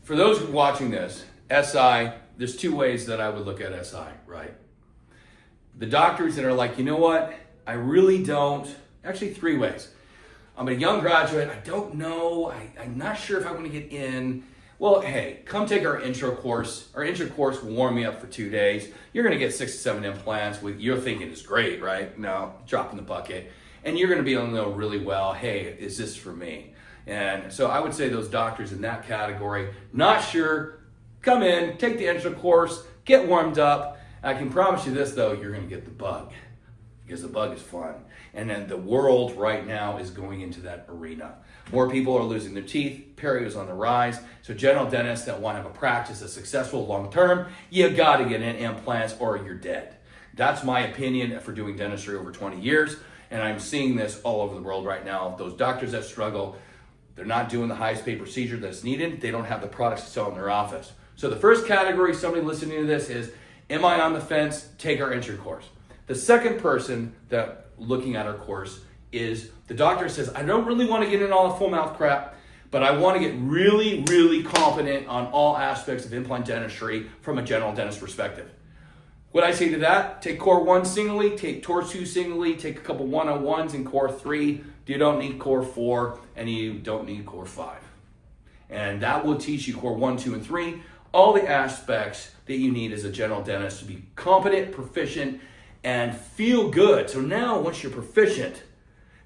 for those watching this, SI, there's two ways that I would look at SI, right? The doctors that are like, you know what, I really don't, actually three ways. I'm a young graduate, I don't know, I'm not sure if I want to get in. Well, hey, come take our intro course. Our intro course will warm me up for 2 days. You're gonna get 6 to 7 implants with, you're thinking it's great, right? No, drop in the bucket. And you're gonna be able to know really well, hey, is this for me? And so I would say those doctors in that category, not sure, come in, take the intro course, get warmed up. I can promise you this though, you're gonna get the bug because the bug is fun. And then the world right now is going into that arena. More people are losing their teeth, perio is on the rise. So general dentists that wanna have a practice that's successful long-term, you gotta get in implants or you're dead. That's my opinion for doing dentistry over 20 years. And I'm seeing this all over the world right now. Those doctors that struggle, they're not doing the highest paid procedure that's needed. They don't have the products to sell in their office. So the first category, somebody listening to this is, am I on the fence? Take our entry course. The second person that looking at our course is the doctor says, I don't really want to get in all the full mouth crap, but I want to get really, really competent on all aspects of implant dentistry from a general dentist perspective. What I say to that, take core 1 singly, take core 2 singly, take a couple 101s in core 3. You don't need core 4 and you don't need core 5. And that will teach you core 1, 2, and 3, all the aspects that you need as a general dentist to be competent, proficient, and feel good. So now once you're proficient,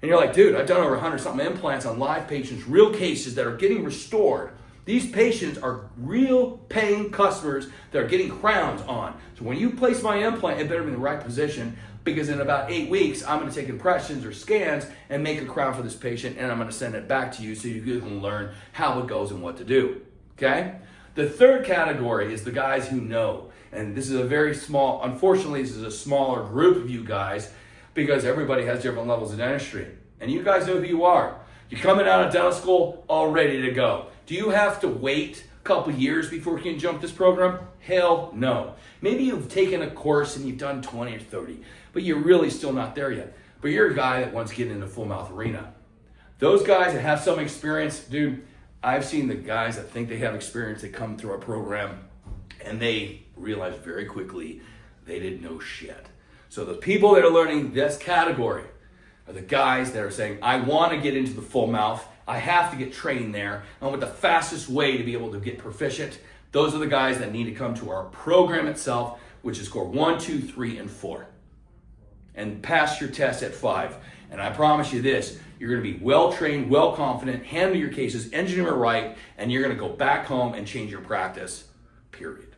and you're like, dude, I've done over 100 something implants on live patients, real cases that are getting restored. These patients are real paying customers that are getting crowns on. So when you place my implant, it better be in the right position because in about 8 weeks, I'm gonna take impressions or scans and make a crown for this patient and I'm gonna send it back to you so you can learn how it goes and what to do, okay? The third category is the guys who know. And this is a very small, unfortunately, this is a smaller group of you guys because everybody has different levels of dentistry. And you guys know who you are. You're coming out of dental school all ready to go. Do you have to wait a couple years before you can jump this program? Hell no. Maybe you've taken a course and you've done 20 or 30, but you're really still not there yet. But you're a guy that wants to get into full mouth arena. Those guys that have some experience, dude, I've seen the guys that think they have experience that come through our program and they realize very quickly they didn't know shit. So the people that are learning this category are the guys that are saying, I want to get into the full mouth. I have to get trained there. And with the fastest way to be able to get proficient, those are the guys that need to come to our program itself, which is core 1, 2, 3, and 4. And pass your test at 5. And I promise you this, you're gonna be well-trained, well-confident, handle your cases, engineer it right, and you're gonna go back home and change your practice, period.